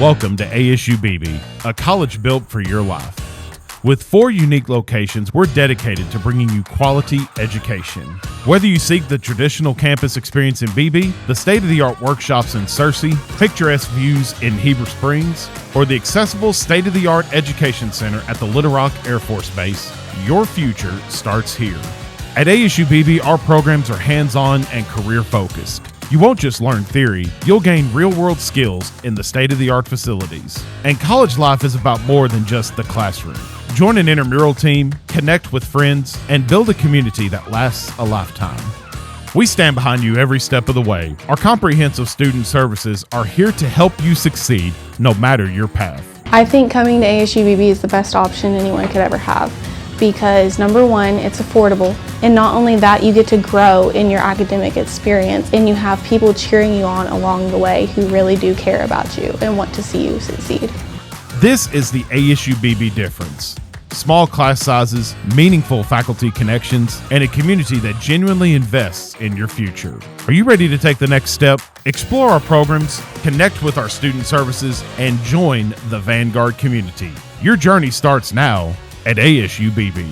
Welcome to ASU-Beebe, a college built for your life. With 4 unique locations, we're dedicated to bringing you quality education. Whether you seek the traditional campus experience in Beebe, the state-of-the-art workshops in Searcy, picturesque views in Heber Springs, or the accessible state-of-the-art education center at the Little Rock Air Force Base, your future starts here. At ASU-Beebe, our programs are hands-on and career-focused. You won't just learn theory, you'll gain real-world skills in the state-of-the-art facilities. And college life is about more than just the classroom. Join an intramural team, connect with friends, and build a community that lasts a lifetime. We stand behind you every step of the way. Our comprehensive student services are here to help you succeed no matter your path. I think coming to ASU-Beebe is the best option anyone could ever have because number one, it's affordable, and not only that, you get to grow in your academic experience and you have people cheering you on along the way who really do care about you and want to see you succeed. This is the ASU-Beebe difference. Small class sizes, meaningful faculty connections, and a community that genuinely invests in your future. Are you ready to take the next step? Explore our programs, connect with our student services, and join the Vanguard community. Your journey starts now at ASU-Beebe.